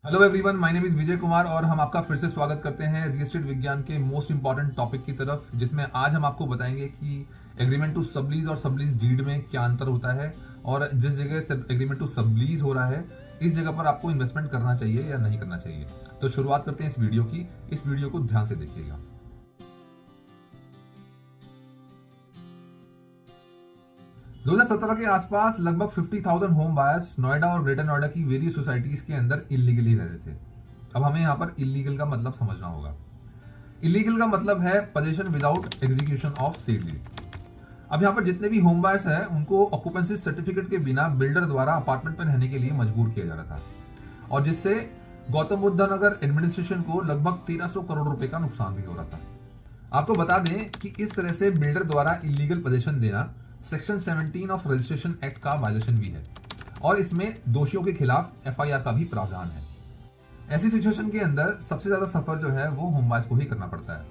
Hello everyone, my name is Vijay Kumar और हम आपका फिर से स्वागत करते हैं रियल एस्टेट विज्ञान के मोस्ट इंपॉर्टेंट टॉपिक की तरफ, जिसमें आज हम आपको बताएंगे कि एग्रीमेंट टू सबलीज और सबलीज डीड में क्या अंतर होता है और जिस जगह से एग्रीमेंट टू सबलीज हो रहा है इस जगह पर आपको इन्वेस्टमेंट करना चाहिए या नहीं करना चाहिए। तो शुरुआत करते हैं इस वीडियो की। इस वीडियो को ध्यान से देखिएगा। 2017 के आसपास लगभग 50,000 होम बायर्स नोएडा और ग्रेटर नोएडा की वेरियस सोसाइटीज के अंदर इलीगली रह रहे थे। अब हमें यहाँ पर इलीगल का मतलब समझना होगा। इलीगल का मतलब है possession without execution of sale deed. अब यहाँ पर जितने भी होम बायर्स हैं उनको ऑक्यूपेंसी सर्टिफिकेट के बिना बिल्डर द्वारा अपार्टमेंट में रहने के लिए मजबूर किया जा रहा था, और जिससे गौतम बुद्ध नगर एडमिनिस्ट्रेशन को लगभग 1300 करोड़ रुपए का नुकसान भी हो रहा था। आपको बता दें कि इस तरह से बिल्डर द्वारा इलीगल पोजीशन देना सेक्शन 17 ऑफ रजिस्ट्रेशन एक्ट का वायलेशन भी है और इसमें दोषियों के खिलाफ एफआईआर का भी प्रावधान है। ऐसी सिचुएशन के अंदर सबसे ज्यादा सफर जो है वो होम बायर्स को ही करना पड़ता है।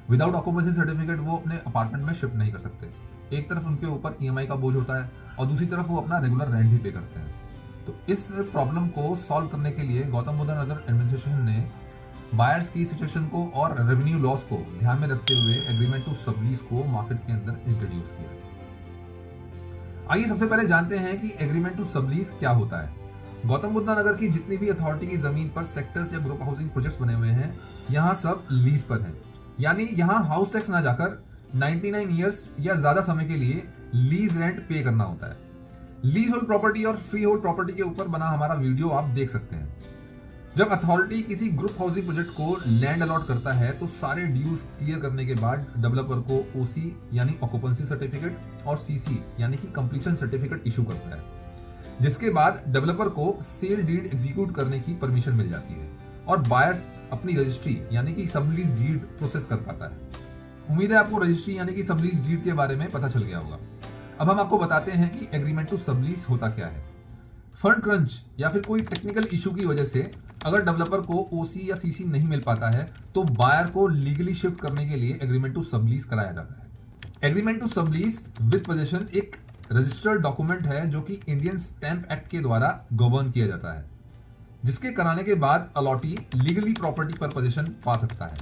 विदाउट ऑक्यूपेंसी सर्टिफिकेट वो अपने अपार्टमेंट में शिफ्ट नहीं कर सकते। एक तरफ उनके ऊपर ईएमआई का बोझ होता है और दूसरी तरफ वो अपना रेगुलर रेंट भी पे करते हैं। तो इस प्रॉब्लम को सॉल्व करने के लिए गौतम बुद्ध नगर एडमिनिस्ट्रेशन ने बायर्स की सिचुएशन को और रेवेन्यू लॉस को ध्यान में रखते हुए एग्रीमेंट टू सबलीज को मार्केट के अंदर इंट्रोड्यूस किया। आइए सबसे पहले जानते हैं कि एग्रीमेंट टू सबलीज क्या होता है। गौतम बुद्ध नगर की जितनी भी अथॉरिटी की जमीन पर सेक्टर्स या ग्रुप हाउसिंग प्रोजेक्ट्स बने हुए हैं, यहाँ सब लीज पर हैं। यानी यहाँ हाउस टैक्स ना जाकर 99 ईयर्स या ज्यादा समय के लिए लीज रेंट पे करना होता है। लीज होल्ड प्रॉपर्टी और फ्री होल्ड प्रॉपर्टी के ऊपर बना हमारा वीडियो आप देख सकते हैं। जब अथॉरिटी किसी ग्रुप हाउसिंग प्रोजेक्ट को लैंड अलॉट करता है तो सारे ड्यूज क्लियर करने के बाद डेवलपर को ओसी यानी ऑक्यूपेंसी सर्टिफिकेट और सीसी यानी कि कंप्लीशन सर्टिफिकेट इशू करता है, जिसके बाद डेवलपर को सेल डीड एग्जीक्यूट करने की परमिशन मिल जाती है और बायर्स अपनी रजिस्ट्री यानी कि सबलीज डीड प्रोसेस कर पाता है। उम्मीद है आपको रजिस्ट्री यानी कि सबलीज डीड के बारे में पता चल गया होगा। अब हम आपको बताते हैं कि एग्रीमेंट टू सबलीज होता क्या है। फंड क्रंच या फिर कोई टेक्निकल इशू की वजह से अगर डेवलपर को ओसी या सीसी नहीं मिल पाता है तो बायर को लीगली शिफ्ट करने के लिए एग्रीमेंट टू सबलीज कराया जाता है। Agreement to sublease with possession एक रजिस्टर्ड डॉक्यूमेंट है जो कि इंडियन स्टैंप एक्ट के द्वारा गवर्न किया जाता है, जिसके कराने के बाद अलॉटी लीगली प्रॉपर्टी पर पोजीशन पा सकता है।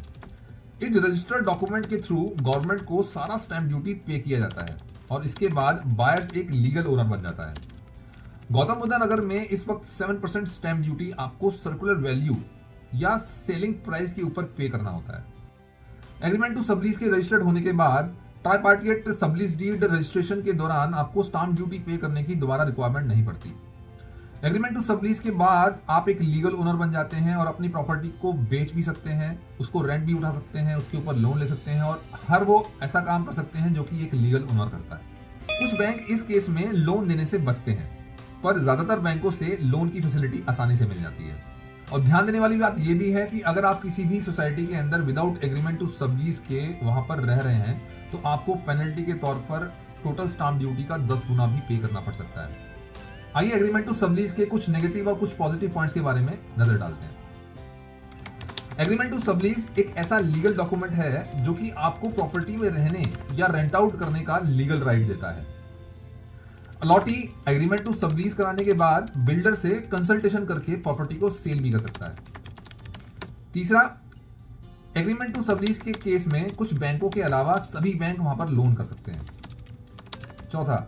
इस रजिस्टर्ड डॉक्यूमेंट के थ्रू गवर्नमेंट को सारा स्टैंप ड्यूटी पे किया जाता है और इसके बाद बायर्स एक लीगल ओनर बन जाता है। गौतम बुद्ध नगर में इस वक्त 7% स्टैंप ड्यूटी आपको सर्कुलर वैल्यू या सेलिंग प्राइस के ऊपर पे करना होता है। एग्रीमेंट टू सबलीज के रजिस्टर्ड होने के बाद ट्राइपार्टिएट सबलीज डीड रजिस्ट्रेशन के दौरान आपको स्टाम्प ड्यूटी पे करने की दोबारा रिक्वायरमेंट नहीं पड़ती। एग्रीमेंट टू सबलीज के बाद आप एक लीगल ओनर बन जाते हैं और अपनी प्रॉपर्टी को बेच भी सकते हैं, उसको रेंट भी उठा सकते हैं, उसके ऊपर लोन ले सकते हैं और हर वो ऐसा काम कर सकते हैं जो कि एक लीगल ओनर करता है। कुछ बैंक इस केस में लोन देने से बचते हैं, पर ज्यादातर बैंकों से लोन की फैसिलिटी आसानी से मिल जाती है। और ध्यान देने वाली बात यह भी है कि अगर आप किसी भी सोसाइटी के अंदर विदाउट एग्रीमेंट टू सबलीज के वहां पर रह रहे हैं तो आपको पेनल्टी के तौर पर टोटल स्टाम्प ड्यूटी का 10 गुना भी पे करना पड़ सकता है। आइए एग्रीमेंट टू सबलीज के कुछ नेगेटिव और कुछ पॉजिटिव पॉइंट्स के बारे में नजर डालते हैं। एग्रीमेंट टू सबलीज एक ऐसा लीगल डॉक्यूमेंट है जो कि आपको प्रॉपर्टी में रहने या रेंट आउट करने का लीगल राइट देता है। अलॉटी एग्रीमेंट टू सबलीज कराने के बाद बिल्डर से कंसल्टेशन करके प्रॉपर्टी को सेल भी कर सकता है। तीसरा, एग्रीमेंट टू सबलीज के केस में कुछ बैंकों के अलावा सभी बैंक वहां पर लोन कर सकते हैं। चौथा,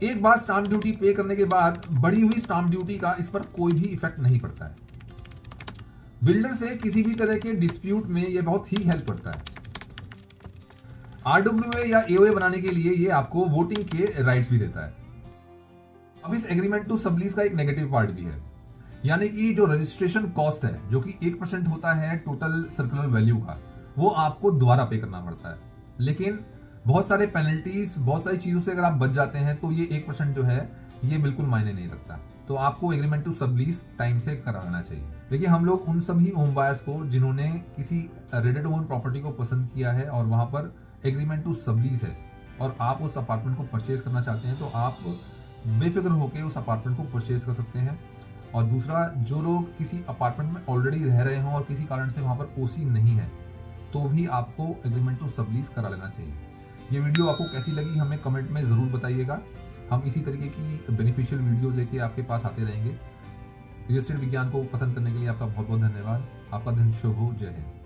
एक बार स्टाम्प ड्यूटी पे करने के बाद बढ़ी हुई स्टाम्प ड्यूटी का इस पर कोई भी इफेक्ट नहीं पड़ता है। बिल्डर से किसी भी तरह के डिस्प्यूट में यह बहुत ही हेल्प करता है। आरडब्ल्यूए या एओए बनाने के लिए यह आपको वोटिंग के राइट्स भी देता है। अब इस एग्रीमेंट टू सबलीज का एक नेगेटिव पार्ट भी है, यानी कि जो रजिस्ट्रेशन कॉस्ट है जो कि 1% होता है टोटल सर्कुलर वैल्यू का, वो आपको दोबारा पे करना पड़ता है। लेकिन बहुत सारे पेनल्टीज, बहुत सारी चीजों से अगर आप बच जाते हैं तो ये 1% जो है ये बिल्कुल मायने नहीं रखता। तो आपको एग्रीमेंट टू सबलीज टाइम से करा लेना चाहिए। देखिए, हम लोग उन सभी होम बायर्स को जिन्होंने किसी रेडी टू ओन प्रॉपर्टी को पसंद किया है और वहां पर एग्रीमेंट टू सबलीज है और आप उस अपार्टमेंट को परचेज करना चाहते हैं तो आप बेफिक्र होकर उस अपार्टमेंट को परचेज कर सकते हैं। और दूसरा, जो लोग किसी अपार्टमेंट में ऑलरेडी रह रहे हों और किसी कारण से वहां पर ओसी नहीं है तो भी आपको एग्रीमेंट टू सबलीज करा लेना चाहिए। ये वीडियो आपको कैसी लगी हमें कमेंट में ज़रूर बताइएगा। हम इसी तरीके की बेनिफिशियल वीडियो लेके आपके पास आते रहेंगे। रियल एस्टेट विज्ञान को पसंद करने के लिए आपका बहुत बहुत धन्यवाद। आपका दिन शुभ हो। जय हिंद।